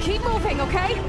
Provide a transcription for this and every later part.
Keep moving, okay?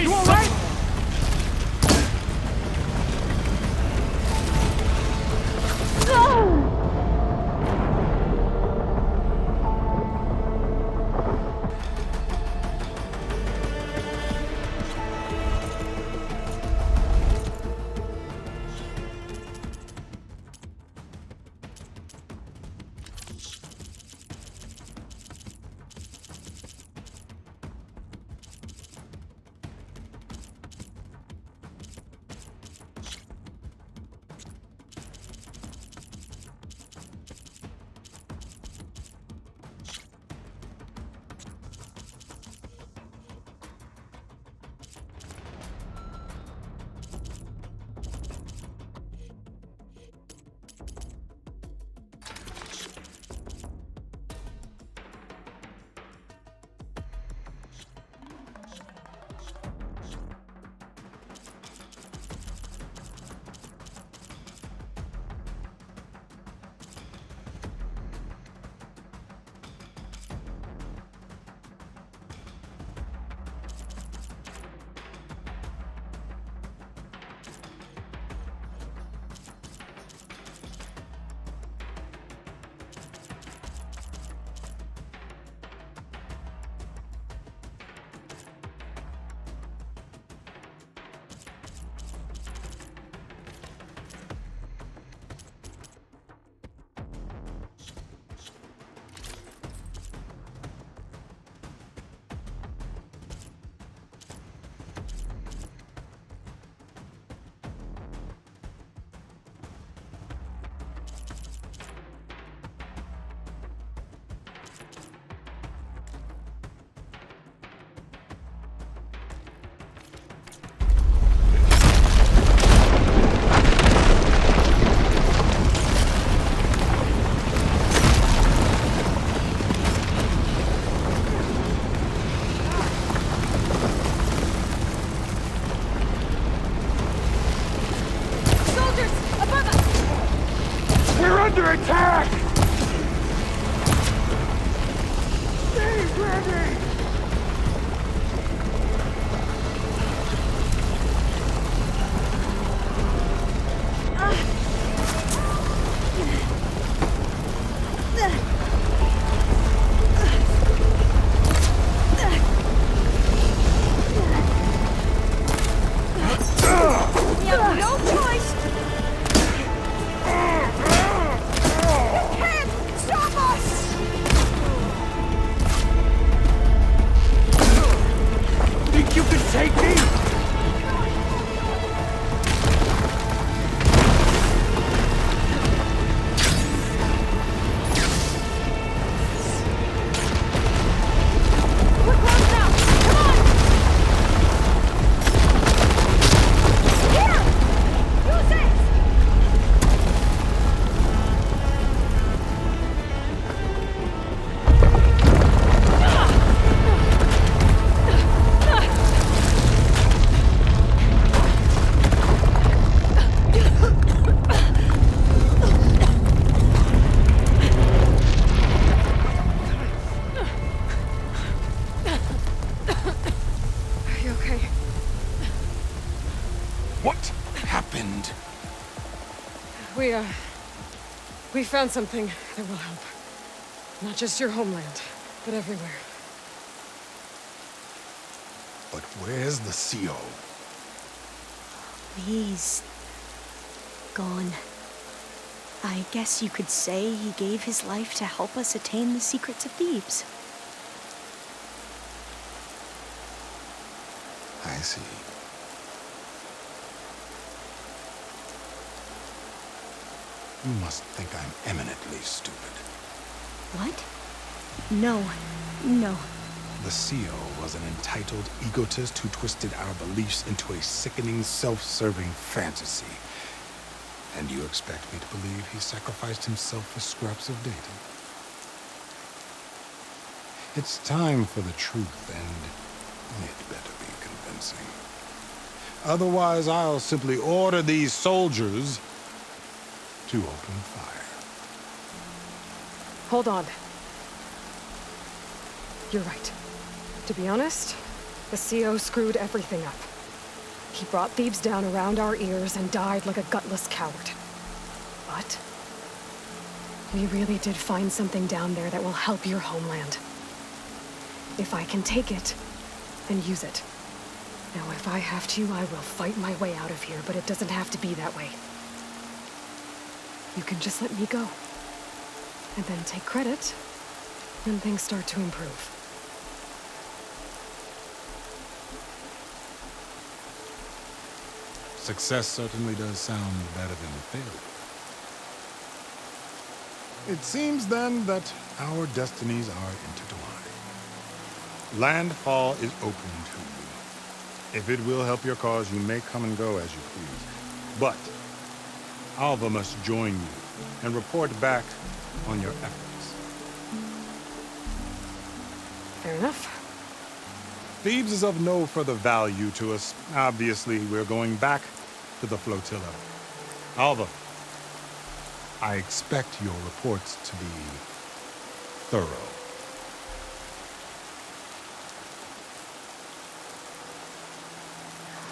You all right? Under attack! Stay ready! We have no choice! Stop us! We found something that will help. Not just your homeland, but everywhere. But where's the CO? He's gone. I guess you could say he gave his life to help us attain the secrets of Thebes. I see. You must think I'm eminently stupid. What? No. No. The CO was an entitled egotist who twisted our beliefs into a sickening, self-serving fantasy. And you expect me to believe he sacrificed himself for scraps of data? It's time for the truth, and it better be convincing. Otherwise, I'll simply order these soldiers to open fire. Hold on. You're right. To be honest, the CO screwed everything up. He brought Thebes down around our ears and died like a gutless coward. But we really did find something down there that will help your homeland. If I can take it, then use it. Now, if I have to, I will fight my way out of here, but it doesn't have to be that way. You can just let me go. And then take credit when things start to improve. Success certainly does sound better than failure. It seems then that our destinies are intertwined. Landfall is open to you. If it will help your cause, you may come and go as you please. But Alva must join you and report back on your efforts. Fair enough. Thebes is of no further value to us. Obviously, we're going back to the flotilla. Alva, I expect your reports to be thorough.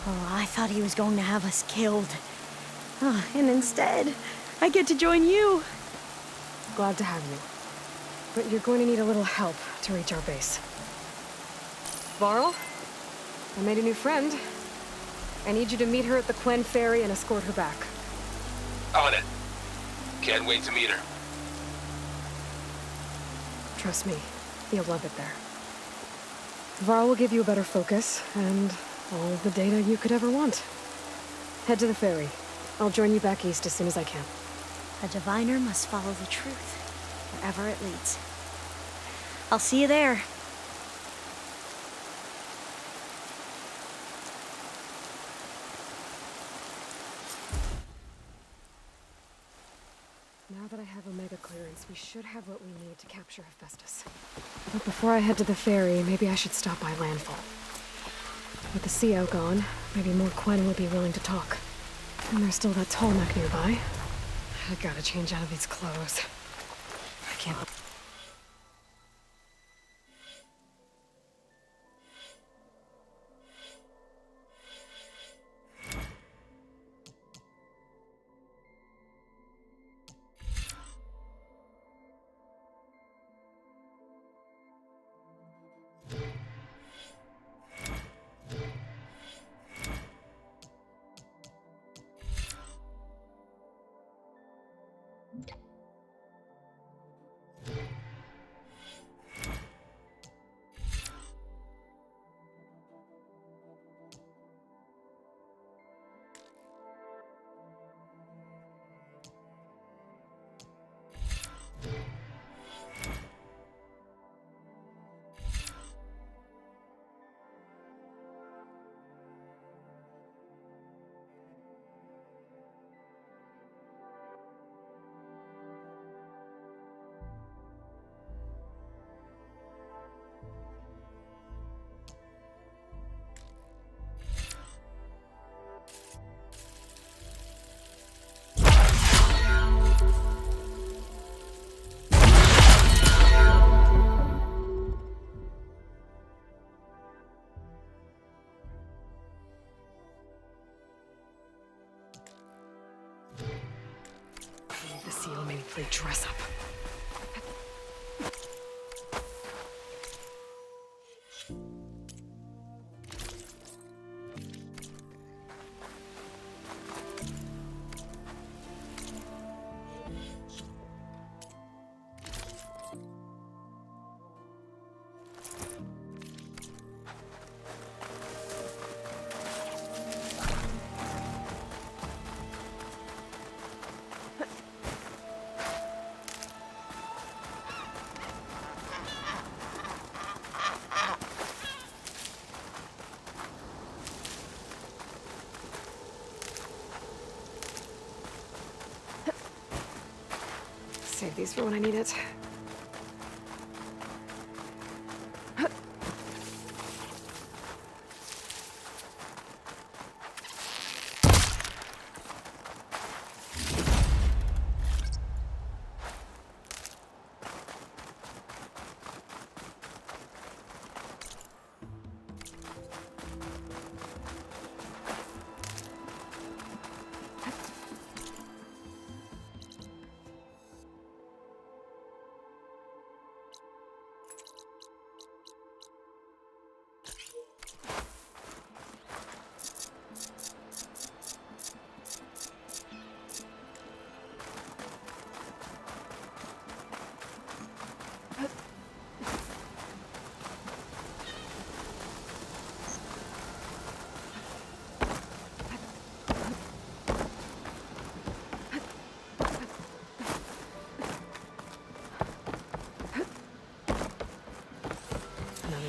Oh, I thought he was going to have us killed. Oh, and instead, I get to join you. Glad to have you. But you're going to need a little help to reach our base. Varl, I made a new friend. I need you to meet her at the Quen Ferry and escort her back. On it. Can't wait to meet her. Trust me, you'll love it there. Varl will give you a better focus, and all of the data you could ever want. Head to the ferry. I'll join you back east as soon as I can. A diviner must follow the truth, wherever it leads. I'll see you there. Now that I have Omega clearance, we should have what we need to capture Hephaestus. But before I head to the ferry, maybe I should stop by Landfall. With the CO gone, maybe more Quen will be willing to talk. And there's still that tall neck nearby. I gotta change out of these clothes. I can't... CO made me play dress up. Save these for when I need it.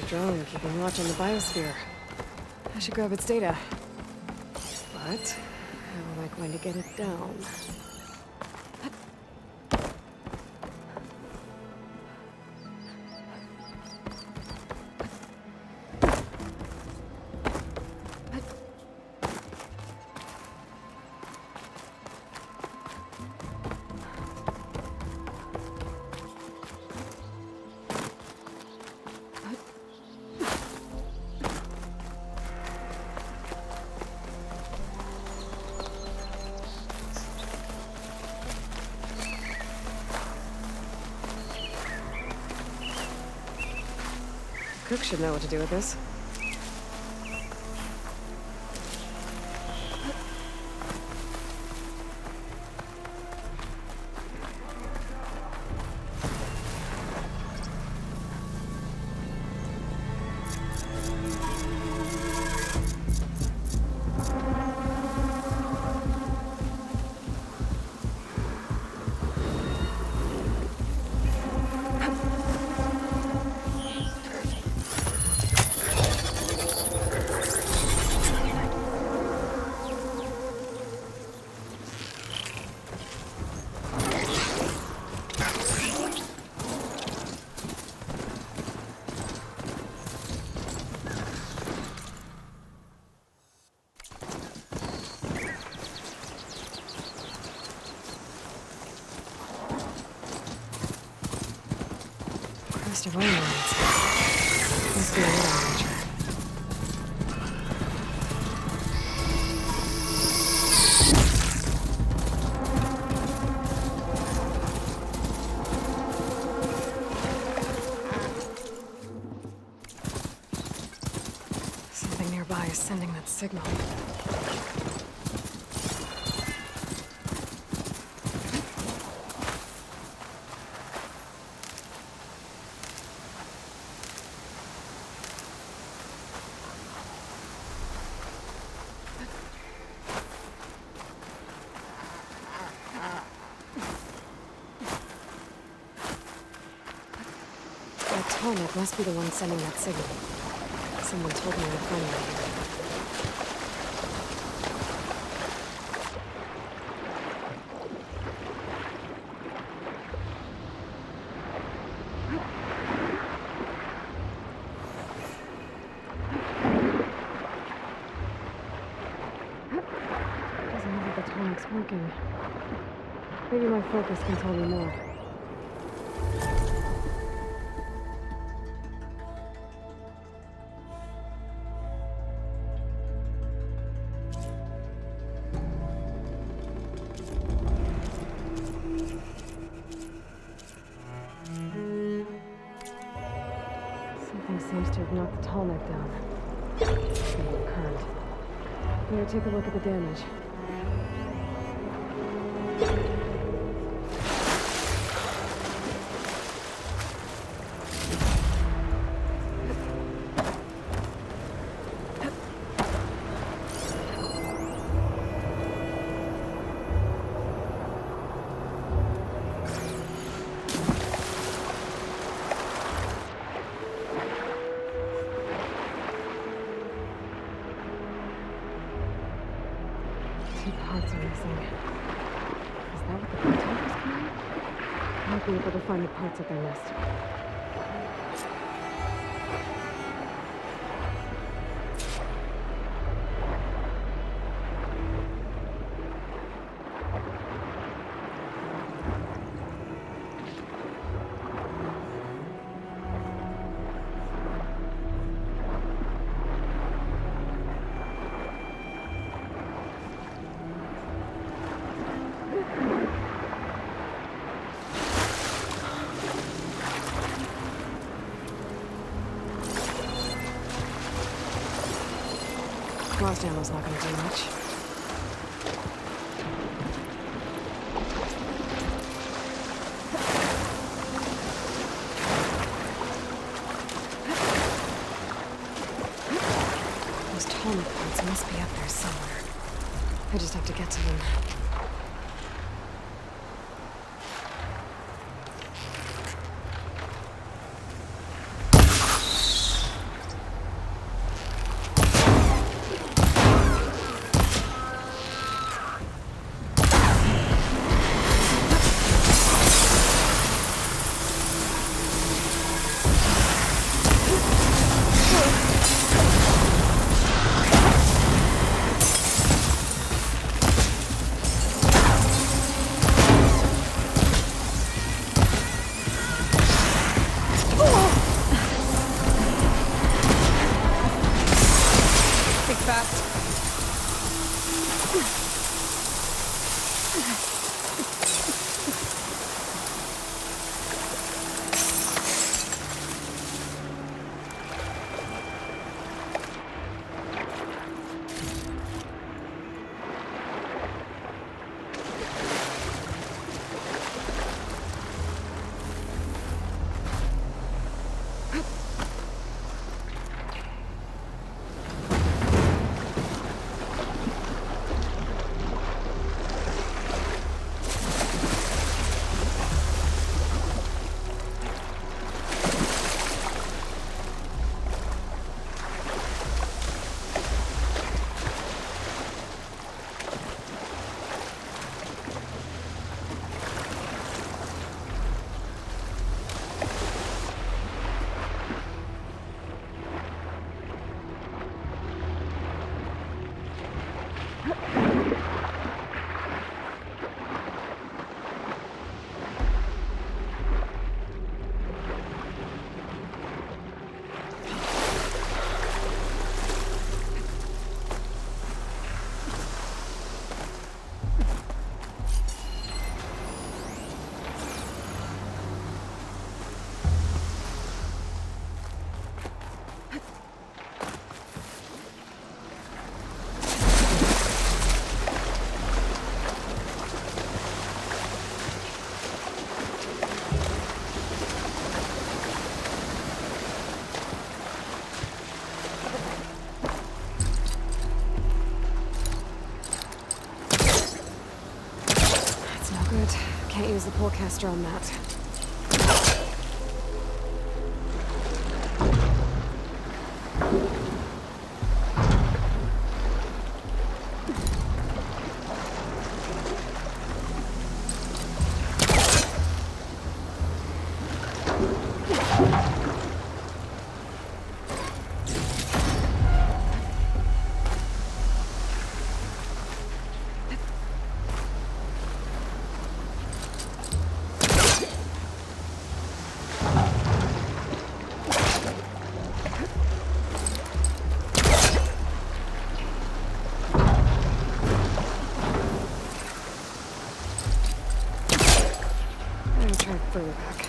Drone keeping watch on the biosphere. I should grab its data. But how am I going to get it down? Cook should know what to do with this. Of oil must be a little larger. Something nearby is sending that signal. It must be the one sending that signal. Someone told me I'd find it here. Doesn't look like the tonic's working. Maybe my focus can tell me more. seems to have knocked the tall neck down. Maybe current. Better take a look at the damage. Two parts are missing. Is that what the Big was carrying? I might be able to find the parts at their nest. Frost ammo's not gonna do much. Those tonic parts must be up there somewhere. I just have to get to them. Can't use the pullcaster on that. Further back.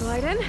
Glide in.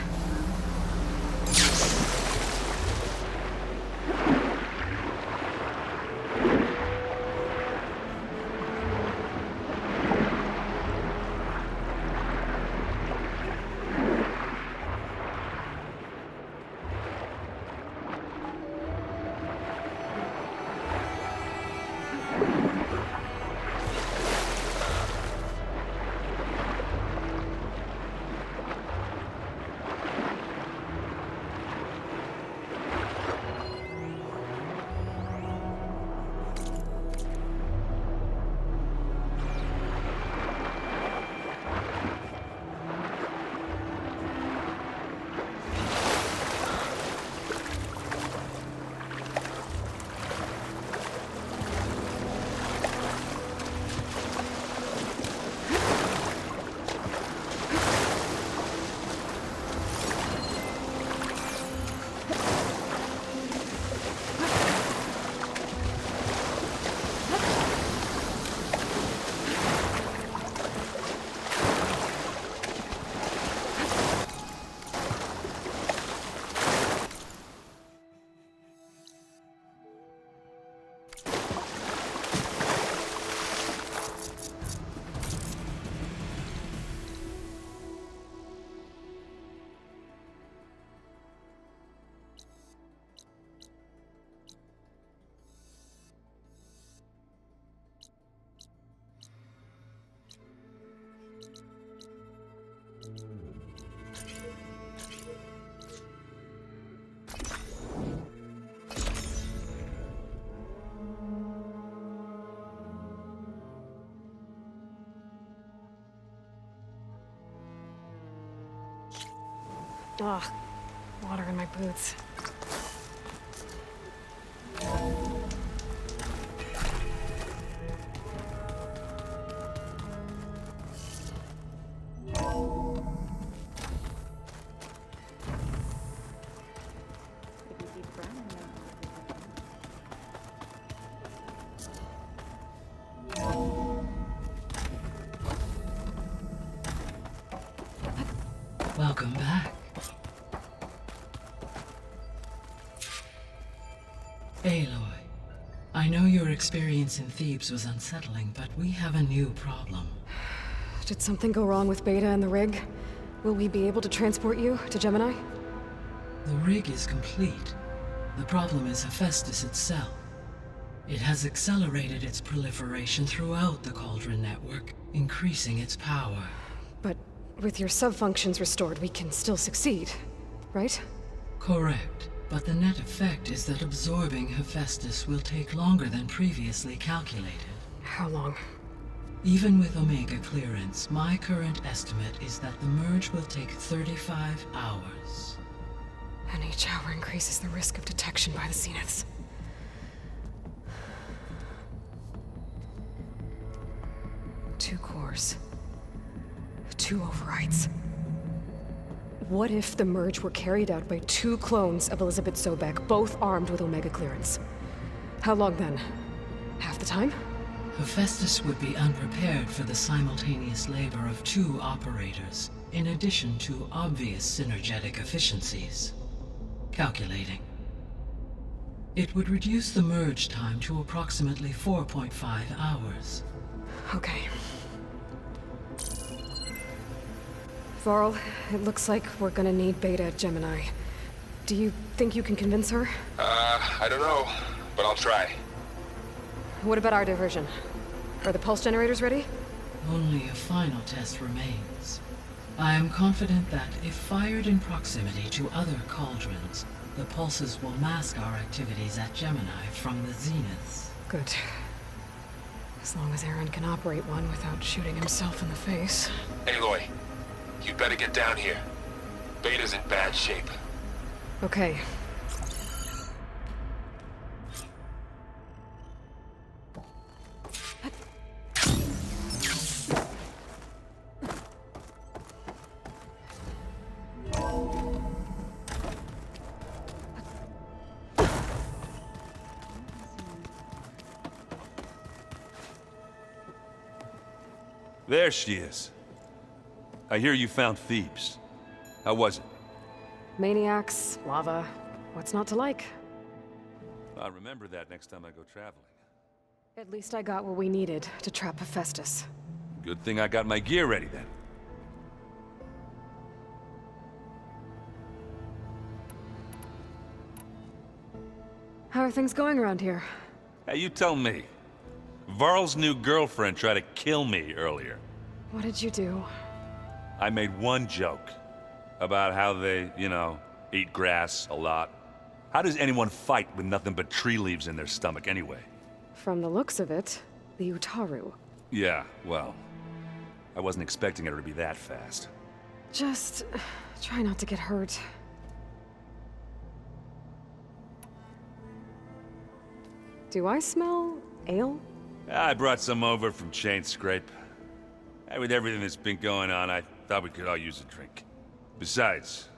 Ugh, water in my boots. Welcome back. Aloy, I know your experience in Thebes was unsettling, but we have a new problem. Did something go wrong with Beta and the rig? Will we be able to transport you to Gemini? The rig is complete. The problem is Hephaestus itself. It has accelerated its proliferation throughout the Cauldron network, increasing its power. But with your sub-functions restored, we can still succeed, right? Correct. But the net effect is that absorbing Hephaestus will take longer than previously calculated. How long? Even with Omega clearance, my current estimate is that the merge will take 35 hours. And each hour increases the risk of detection by the Zeniths. Two cores. Two overrides. What if the merge were carried out by two clones of Elizabeth Sobek, both armed with Omega clearance? How long then? Half the time? Hephaestus would be unprepared for the simultaneous labor of two operators, in addition to obvious synergetic efficiencies. Calculating. It would reduce the merge time to approximately 4.5 hours. Okay. Varl, it looks like we're gonna need Beta at Gemini. Do you think you can convince her? I don't know, but I'll try. What about our diversion? Are the pulse generators ready? Only a final test remains. I am confident that, if fired in proximity to other cauldrons, the pulses will mask our activities at Gemini from the Zeniths. Good. As long as Aaron can operate one without shooting himself in the face. Aloy, you better get down here. Beta's in bad shape. Okay. There she is. I hear you found Thebes. How was it? Maniacs, lava. What's not to like? I'll remember that next time I go traveling. At least I got what we needed to trap Hephaestus. Good thing I got my gear ready then. How are things going around here? Hey, you tell me. Varl's new girlfriend tried to kill me earlier. What did you do? I made one joke about how they, eat grass a lot. How does anyone fight with nothing but tree leaves in their stomach anyway? From the looks of it, the Utaru. Yeah, well, I wasn't expecting her to be that fast. Just try not to get hurt. Do I smell ale? I brought some over from Chain Scrape. With everything that's been going on, I thought we could all use a drink. Besides,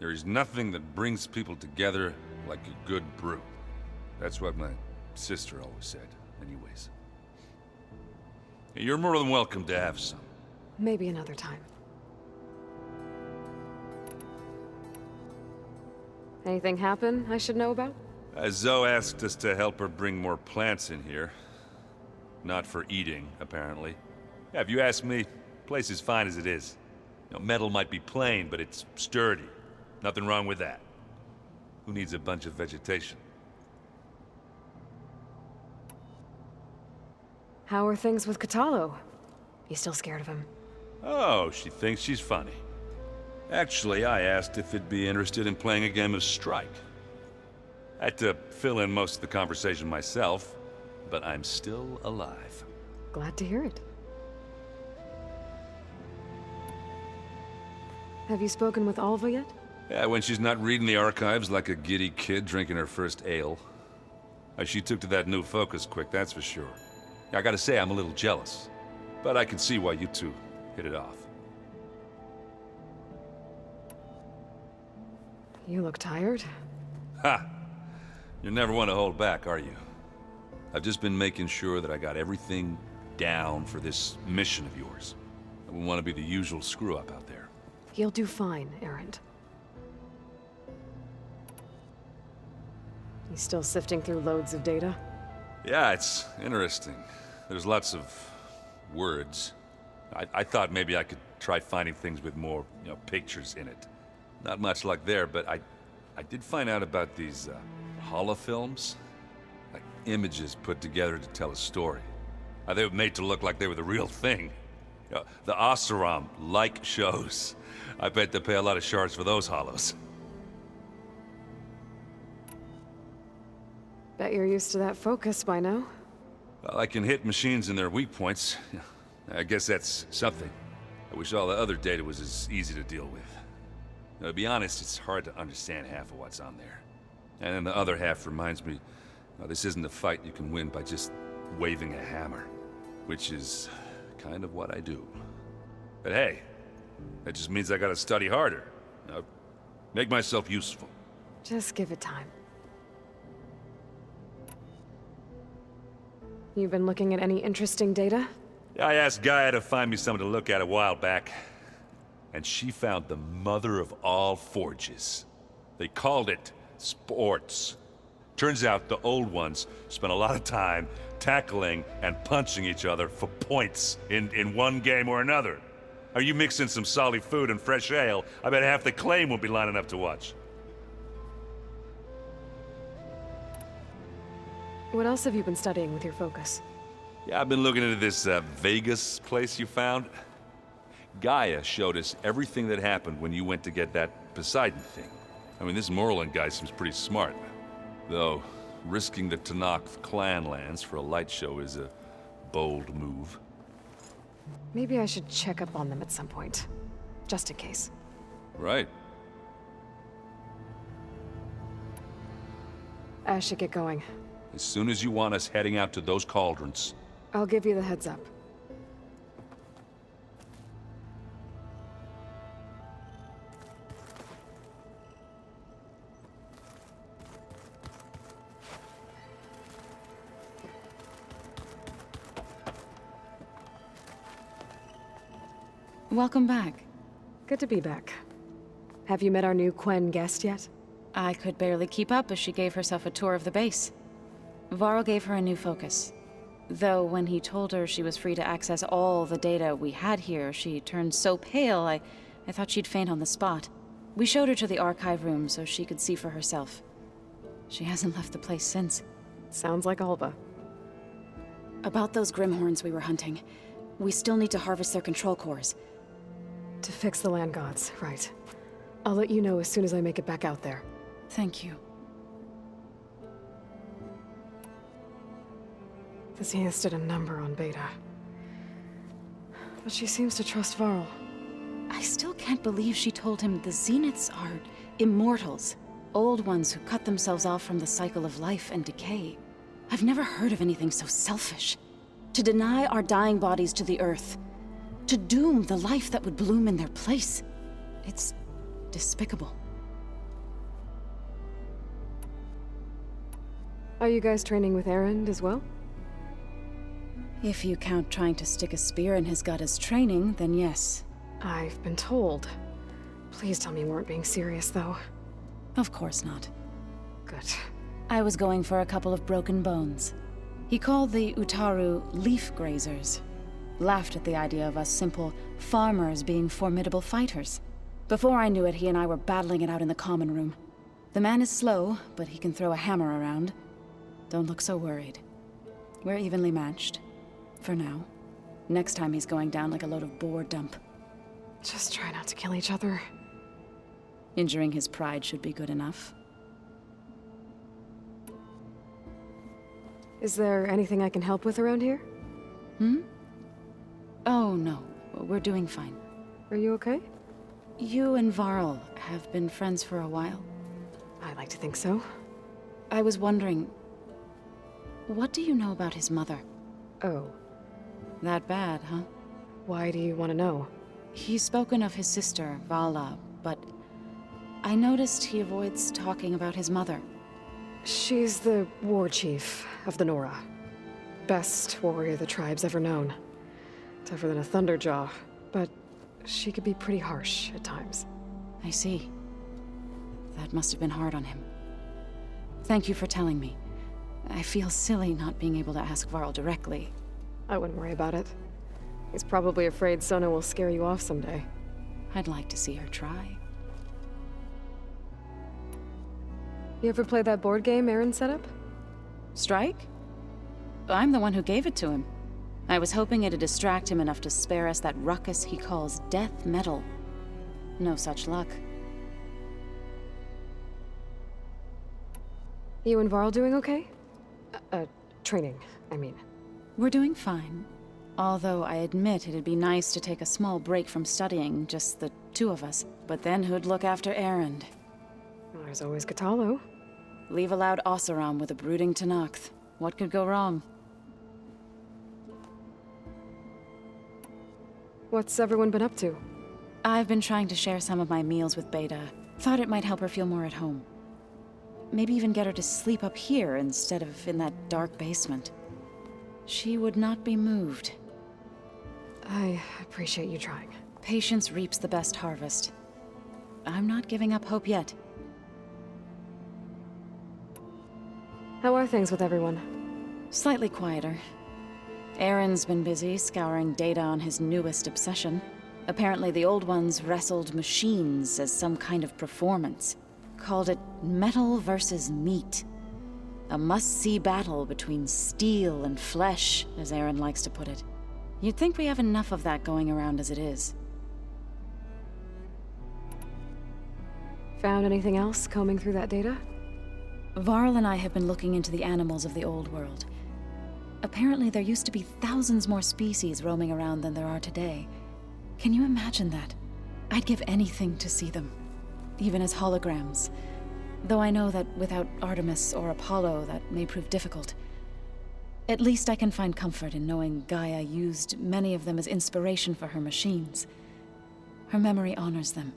there is nothing that brings people together like a good brew. That's what my sister always said, anyways. You're more than welcome to have some. Maybe another time. Anything happen I should know about? Zoe asked us to help her bring more plants in here. Not for eating, apparently. Yeah, if you ask me, the place is fine as it is. Metal might be plain, but it's sturdy. Nothing wrong with that. Who needs a bunch of vegetation? How are things with Kotallo? You still scared of him? Oh, she thinks she's funny. Actually, I asked if he'd be interested in playing a game of Strike. I had to fill in most of the conversation myself, but I'm still alive. Glad to hear it. Have you spoken with Alva yet? Yeah, when she's not reading the archives like a giddy kid drinking her first ale. She took to that new focus quick, that's for sure. I gotta say, I'm a little jealous. But I can see why you two hit it off. You look tired. Ha! You never want to hold back, are you? I've just been making sure that I got everything down for this mission of yours. I wouldn't want to be the usual screw-up out there. You'll do fine, Erend. You still sifting through loads of data? Yeah, it's interesting. There's lots of words. I thought maybe I could try finding things with more, pictures in it. Not much luck there, but I did find out about these holofilms. Like images put together to tell a story. They were made to look like they were the real thing. The Oseram like shows. I bet they pay a lot of shards for those hollows. Bet you're used to that focus by now. Well, I can hit machines in their weak points. I guess that's something. I wish all the other data was as easy to deal with. Now, to be honest, it's hard to understand half of what's on there. And then the other half reminds me, this isn't a fight you can win by just waving a hammer. Which is kind of what I do. But hey, that just means I gotta study harder. Make myself useful. Just give it time. You've been looking at any interesting data? I asked Gaia to find me something to look at a while back. And she found the mother of all forges. They called it sports. Turns out the old ones spent a lot of time tackling and punching each other for points in one game or another. Are you mixing some solid food and fresh ale? I bet half the claim will be lining up to watch. What else have you been studying with your focus? Yeah, I've been looking into this Vegas place you found. Gaia showed us everything that happened when you went to get that Poseidon thing. I mean, this Morlund guy seems pretty smart. Though, risking the Tenakth clan lands for a light show is a bold move. Maybe I should check up on them at some point. Just in case. Right. I should get going. As soon as you want us heading out to those cauldrons. I'll give you the heads up. Welcome back. Good to be back. Have you met our new Quen guest yet? I could barely keep up as she gave herself a tour of the base. Varl gave her a new focus. Though when he told her she was free to access all the data we had here, she turned so pale I thought she'd faint on the spot. We showed her to the archive room so she could see for herself. She hasn't left the place since. Sounds like Alba. About those Grimhorns we were hunting. We still need to harvest their control cores. To fix the land gods, right. I'll let you know as soon as I make it back out there. Thank you. The Zeniths did a number on Beta. But she seems to trust Varl. I still can't believe she told him the Zeniths are immortals. Old ones who cut themselves off from the cycle of life and decay. I've never heard of anything so selfish. To deny our dying bodies to the Earth. To doom the life that would bloom in their place. It's despicable. Are you guys training with Erend as well? If you count trying to stick a spear in his gut as training, then yes. I've been told. Please tell me you weren't being serious, though. Of course not. Good. I was going for a couple of broken bones. He called the Utaru leaf grazers. Laughed at the idea of us simple farmers being formidable fighters. Before I knew it, he and I were battling it out in the common room. The man is slow, but he can throw a hammer around. Don't look so worried. We're evenly matched. For now. Next time he's going down like a load of boar dump. Just try not to kill each other. Injuring his pride should be good enough. Is there anything I can help with around here? Oh, no. We're doing fine. Are you okay? You and Varl have been friends for a while. I like to think so. I was wondering... what do you know about his mother? Oh. That bad, huh? Why do you want to know? He's spoken of his sister, Vala, but... I noticed he avoids talking about his mother. She's the war chief of the Nora. Best warrior the tribe's ever known. Tougher than a Thunderjaw, but she could be pretty harsh at times. I see. That must have been hard on him. Thank you for telling me. I feel silly not being able to ask Varl directly. I wouldn't worry about it. He's probably afraid Sona will scare you off someday. I'd like to see her try. You ever play that board game Erend set up? Strike? I'm the one who gave it to him. I was hoping it'd distract him enough to spare us that ruckus he calls death metal. No such luck. You and Varl doing okay? Training, I mean. We're doing fine. Although I admit it'd be nice to take a small break from studying, just the two of us. But then who'd look after Erend? Well, there's always Kotallo. Leave a loud Oseram with a brooding Tenakth. What could go wrong? What's everyone been up to? I've been trying to share some of my meals with Beta. Thought it might help her feel more at home. Maybe even get her to sleep up here instead of in that dark basement. She would not be moved. I appreciate you trying. Patience reaps the best harvest. I'm not giving up hope yet. How are things with everyone? Slightly quieter. Erend's been busy scouring data on his newest obsession. Apparently the old ones wrestled machines as some kind of performance. Called it metal versus meat. A must-see battle between steel and flesh, as Erend likes to put it. You'd think we have enough of that going around as it is. Found anything else combing through that data? Varl and I have been looking into the animals of the old world. Apparently there used to be thousands more species roaming around than there are today. Can you imagine that? I'd give anything to see them. Even as holograms. Though I know that without Artemis or Apollo, that may prove difficult. At least I can find comfort in knowing Gaia used many of them as inspiration for her machines. Her memory honors them.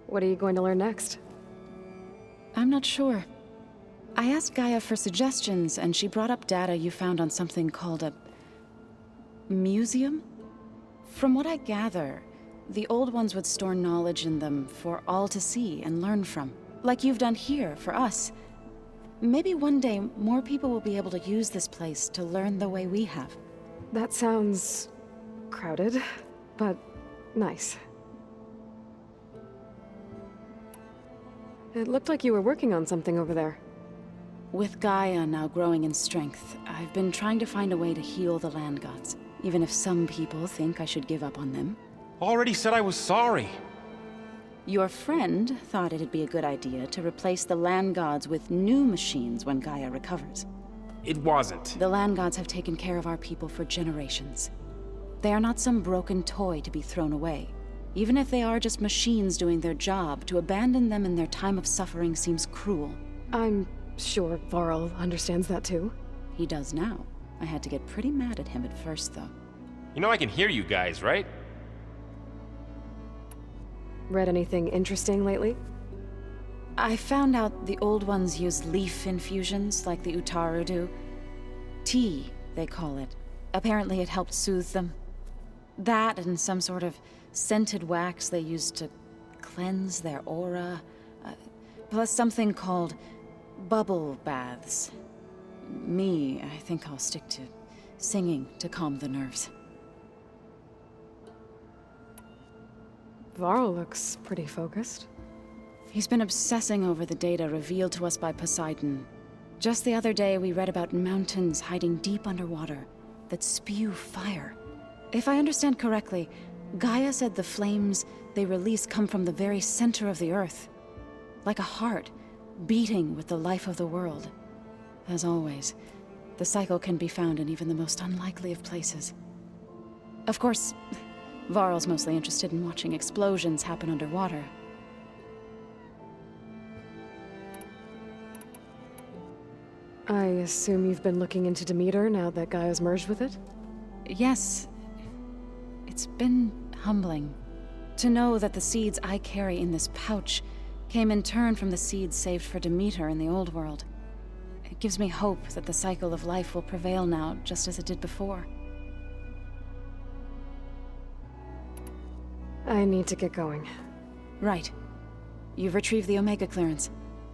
What are you going to learn next? I'm not sure. I asked Gaia for suggestions, and she brought up data you found on something called a... museum? From what I gather, The Old Ones would store knowledge in them for all to see and learn from. Like you've done here, for us. Maybe one day, more people will be able to use this place to learn the way we have. That sounds... crowded, but nice. It looked like you were working on something over there. With Gaia now growing in strength, I've been trying to find a way to heal the land gods. Even if some people think I should give up on them. Already said I was sorry. Your friend thought it'd be a good idea to replace the land gods with new machines when Gaia recovers. It wasn't. The land gods have taken care of our people for generations. They are not some broken toy to be thrown away. Even if they are just machines doing their job, to abandon them in their time of suffering seems cruel. I'm sure Varl understands that too. He does now. I had to get pretty mad at him at first, though. You know I can hear you guys, right? Read anything interesting lately? I found out the Old Ones use leaf infusions like the Utaru do. Tea, they call it. Apparently it helped soothe them. That and some sort of scented wax they used to cleanse their aura. Plus something called bubble baths. Me, I think I'll stick to singing to calm the nerves. Varl looks pretty focused. He's been obsessing over the data revealed to us by Poseidon. Just the other day, we read about mountains hiding deep underwater that spew fire. If I understand correctly, Gaia said the flames they release come from the very center of the Earth. Like a heart, beating with the life of the world. As always, the cycle can be found in even the most unlikely of places. Of course, Varl's mostly interested in watching explosions happen underwater. I assume you've been looking into Demeter now that Gaia's merged with it? Yes. It's been humbling to know that the seeds I carry in this pouch came in turn from the seeds saved for Demeter in the old world. It gives me hope that the cycle of life will prevail now, just as it did before. I need to get going. Right. You've retrieved the Omega clearance.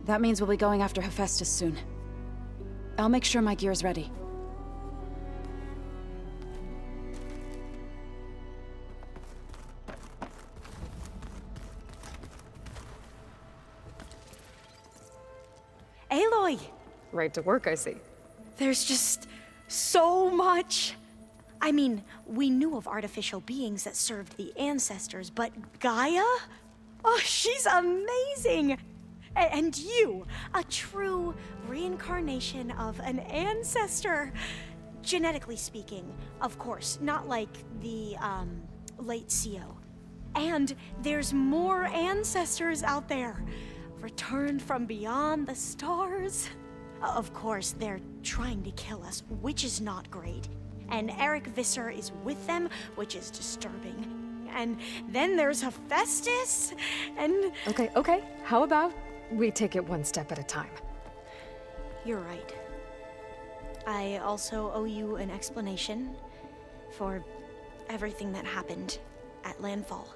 That means we'll be going after Hephaestus soon. I'll make sure my gear's ready. Aloy! Right to work, I see. There's just so much. I mean, we knew of artificial beings that served the ancestors, but Gaia? Oh, she's amazing! And you, a true reincarnation of an ancestor. Genetically speaking, of course, not like the, late CO. And there's more ancestors out there, returned from beyond the stars. Of course, they're trying to kill us, which is not great. And Eric Visser is with them, which is disturbing. And then there's Hephaestus, and... Okay. How about we take it one step at a time? You're right. I also owe you an explanation for everything that happened at Landfall.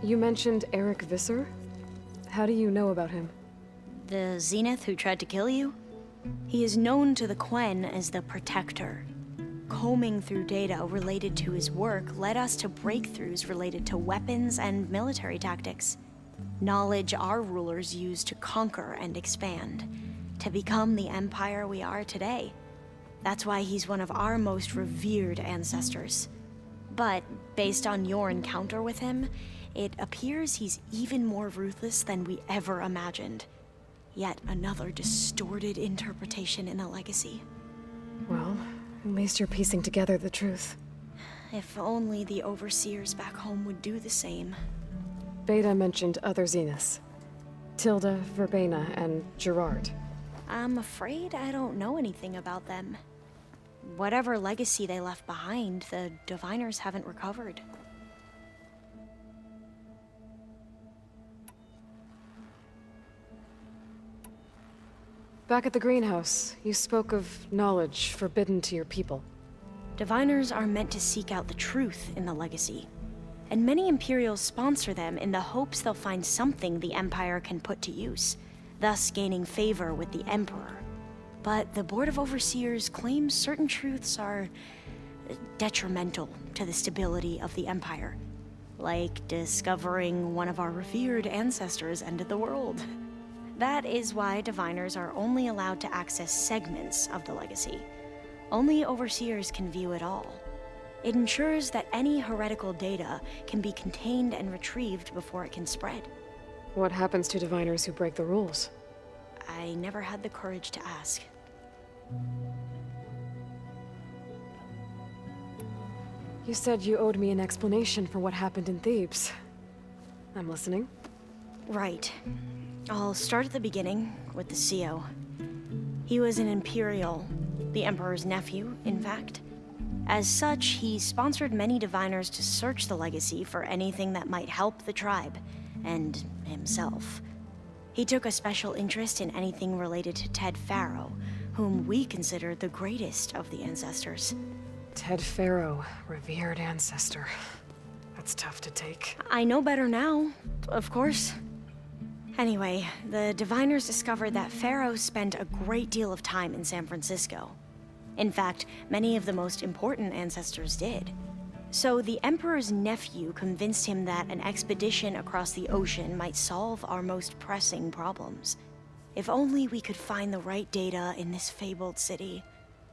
You mentioned Eric Visser? How do you know about him? The Zenith who tried to kill you? He is known to the Quen as the Protector. Combing through data related to his work led us to breakthroughs related to weapons and military tactics. Knowledge our rulers used to conquer and expand, to become the empire we are today. That's why he's one of our most revered ancestors. But based on your encounter with him, it appears he's even more ruthless than we ever imagined. Yet another distorted interpretation in the legacy. Well, at least you're piecing together the truth. If only the overseers back home would do the same. Beta mentioned other Zeniths. Tilda, Verbena, and Gerard. I'm afraid I don't know anything about them. Whatever legacy they left behind, the Diviners haven't recovered. Back at the greenhouse, you spoke of knowledge forbidden to your people. Diviners are meant to seek out the truth in the Legacy, and many Imperials sponsor them in the hopes they'll find something the Empire can put to use, thus gaining favor with the Emperor. But the Board of Overseers claims certain truths are detrimental to the stability of the Empire, like discovering one of our revered ancestors ended the world. That is why Diviners are only allowed to access segments of the Legacy. Only Overseers can view it all. It ensures that any heretical data can be contained and retrieved before it can spread. What happens to Diviners who break the rules? I never had the courage to ask. You said you owed me an explanation for what happened in Thebes. I'm listening. Right. I'll start at the beginning, with the CO. He was an Imperial, the Emperor's nephew, in fact. As such, he sponsored many Diviners to search the Legacy for anything that might help the tribe, and himself. He took a special interest in anything related to Ted Faro, whom we consider the greatest of the ancestors. Ted Faro, revered ancestor. That's tough to take. I know better now, of course. Anyway, the Diviners discovered that Faro spent a great deal of time in San Francisco. In fact, many of the most important ancestors did. So the Emperor's nephew convinced him that an expedition across the ocean might solve our most pressing problems. If only we could find the right data in this fabled city.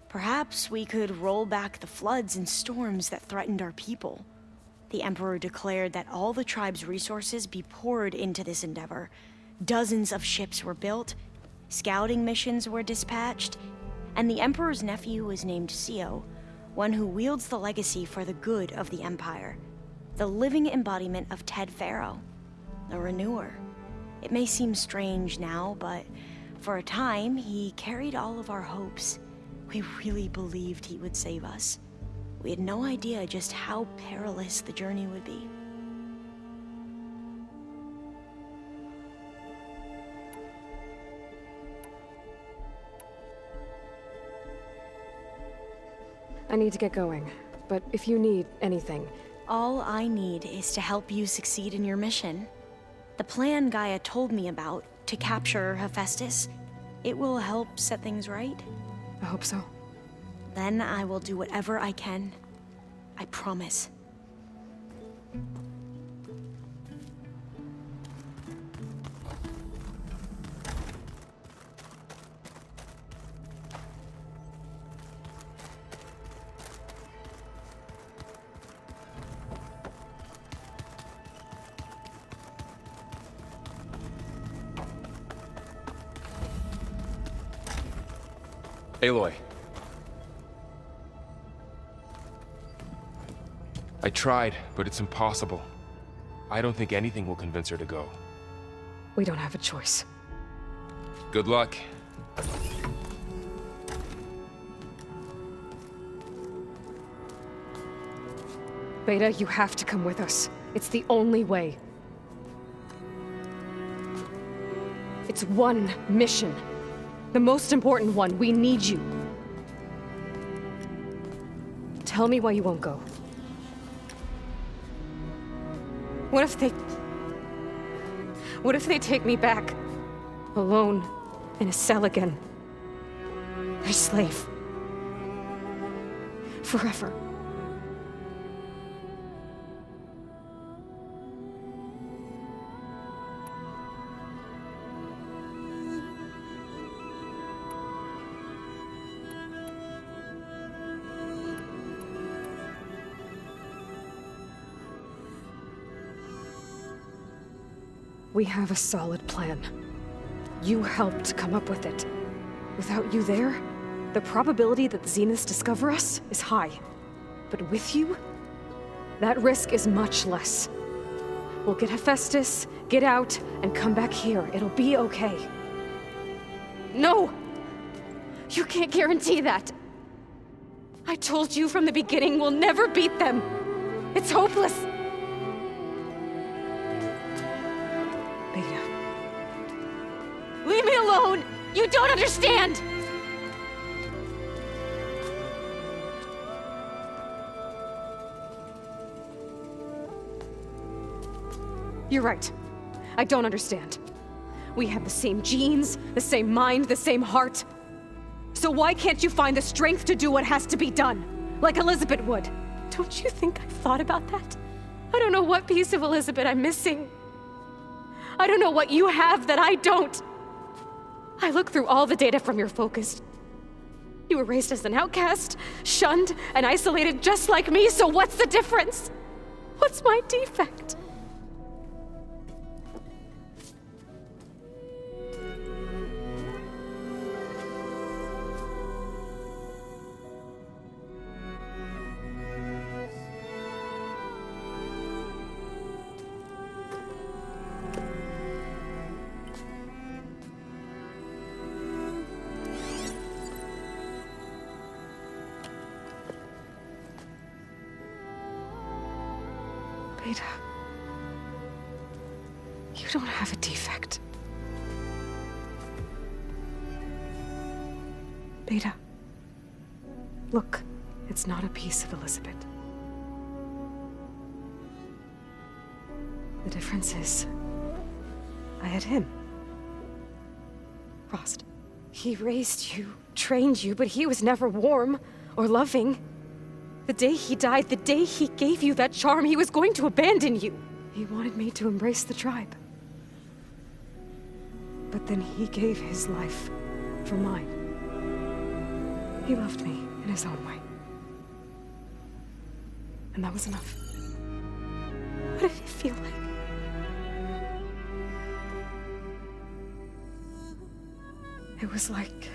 Perhaps we could roll back the floods and storms that threatened our people. The Emperor declared that all the tribe's resources be poured into this endeavor. Dozens of ships were built, scouting missions were dispatched, and the Emperor's nephew was named CO, one who wields the Legacy for the good of the Empire. The living embodiment of Ted Faro, the Renewer. It may seem strange now, but for a time, he carried all of our hopes. We really believed he would save us. We had no idea just how perilous the journey would be. I need to get going, but if you need anything... All I need is to help you succeed in your mission. The plan Gaia told me about, to capture Hephaestus, it will help set things right. I hope so. Then I will do whatever I can. I promise. Aloy. I tried, but it's impossible. I don't think anything will convince her to go. We don't have a choice. Good luck. Beta, you have to come with us. It's the only way. It's one mission. The most important one. We need you. Tell me why you won't go. What if they take me back? Alone, in a cell again. A slave. Forever. We have a solid plan. You helped come up with it. Without you there, the probability that the Zeniths discover us is high. But with you, that risk is much less. We'll get Hephaestus, get out, and come back here. It'll be okay. No! You can't guarantee that! I told you from the beginning we'll never beat them! It's hopeless! Beta. Leave me alone! You don't understand! You're right. I don't understand. We have the same genes, the same mind, the same heart. So why can't you find the strength to do what has to be done? Like Elizabeth would. Don't you think I've thought about that? I don't know what piece of Elizabeth I'm missing. I don't know what you have that I don't. I look through all the data from your focus. You were raised as an outcast, shunned, and isolated just like me, so what's the difference? What's my defect? Beta, you don't have a defect. Beta, look, it's not a piece of Elizabeth. The difference is, I had him. Rost. He raised you, trained you, but he was never warm or loving. The day he died, the day he gave you that charm, he was going to abandon you. He wanted me to embrace the tribe. But then he gave his life for mine. He loved me in his own way. And that was enough. What did it feel like? It was like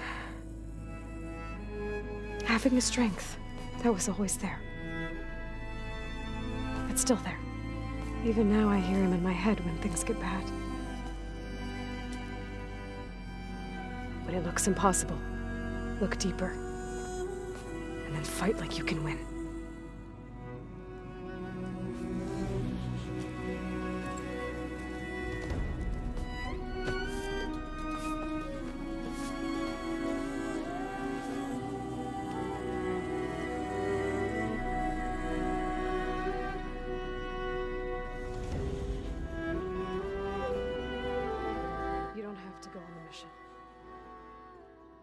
having a strength that was always there. It's still there. Even now I hear him in my head when things get bad. When it looks impossible, look deeper. And then fight like you can win.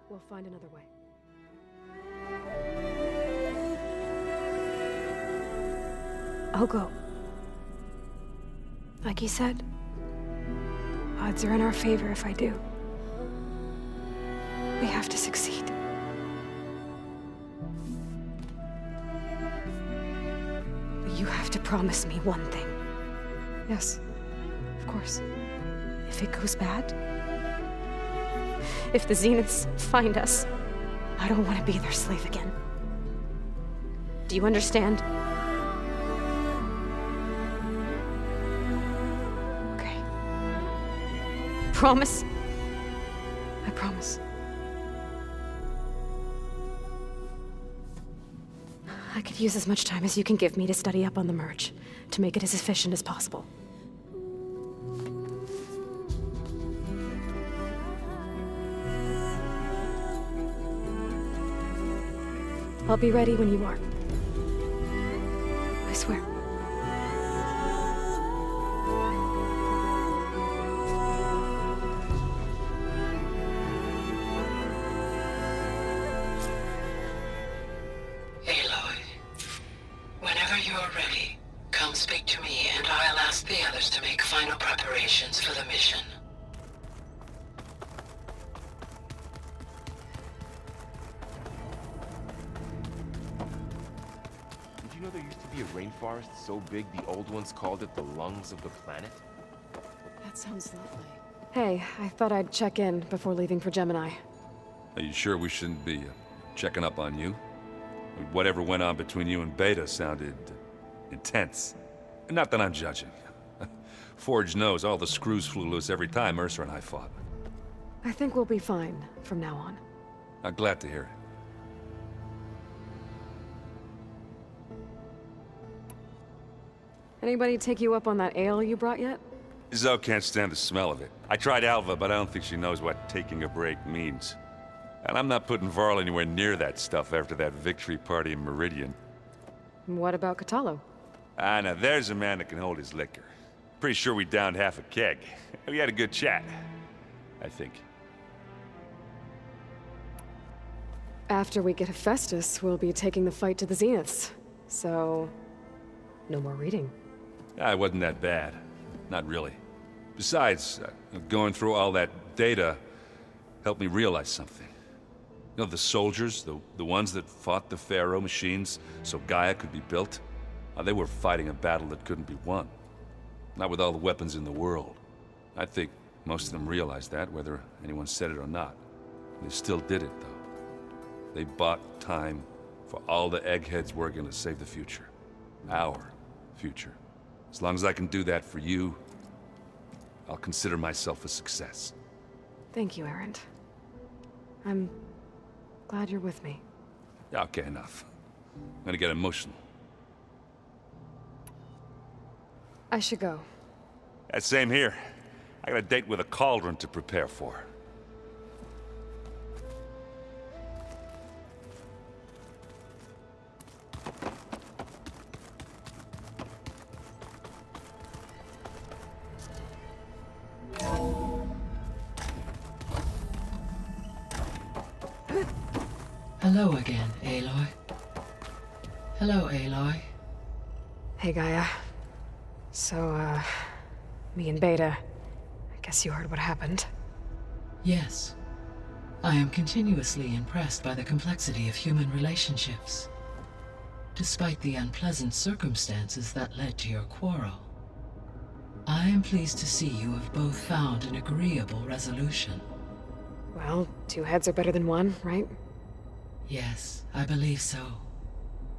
We'll find another way. I'll go. Like he said, odds are in our favor if I do. We have to succeed. But you have to promise me one thing. Yes, of course. If it goes bad, if the Zeniths find us, I don't want to be their slave again. Do you understand? Okay. Promise? I promise. I could use as much time as you can give me to study up on the merge, to make it as efficient as possible. I'll be ready when you are. I swear. Aloy, whenever you're ready, come speak to me and I'll ask the others to make final preparations for the mission. Did you know there used to be a rainforest so big the old ones called it the lungs of the planet? That sounds lovely. Hey, I thought I'd check in before leaving for Gemini. Are you sure we shouldn't be checking up on you? Whatever went on between you and Beta sounded intense. Not that I'm judging. Forge knows all the screws flew loose every time Mercer and I fought. I think we'll be fine from now on. I'm glad to hear it. Anybody take you up on that ale you brought yet? Zoe can't stand the smell of it. I tried Alva, but I don't think she knows what taking a break means. And I'm not putting Varl anywhere near that stuff after that victory party in Meridian. What about Kotallo? Ah, now there's a man that can hold his liquor. Pretty sure we downed half a keg. We had a good chat, I think. After we get Hephaestus, we'll be taking the fight to the Zeniths. So, no more reading. Ah, it wasn't that bad. Not really. Besides, going through all that data helped me realize something. You know, the soldiers, the ones that fought the Pharaoh machines so Gaia could be built, they were fighting a battle that couldn't be won. Not with all the weapons in the world. I think most of them realized that, whether anyone said it or not. They still did it, though. They bought time for all the eggheads working to save the future. Our future. As long as I can do that for you, I'll consider myself a success. Thank you, Erend. I'm glad you're with me. Okay, enough. I'm gonna get emotional. I should go. Same here. I got a date with a cauldron to prepare for. Hello again, Aloy. Hello, Aloy. Hey, Gaia. So, me and Beta, I guess you heard what happened. Yes. I am continuously impressed by the complexity of human relationships. Despite the unpleasant circumstances that led to your quarrel, I am pleased to see you have both found an agreeable resolution. Well, two heads are better than one, right? Yes, I believe so.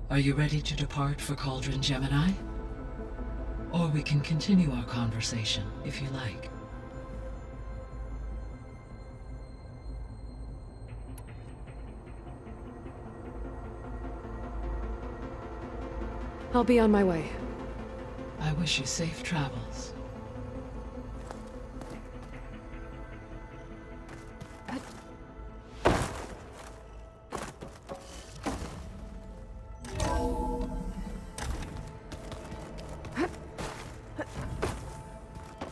Are you ready to depart for Cauldron Gemini? Or we can continue our conversation, if you like. I'll be on my way. I wish you safe travels.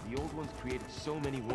The old ones created so many wonderful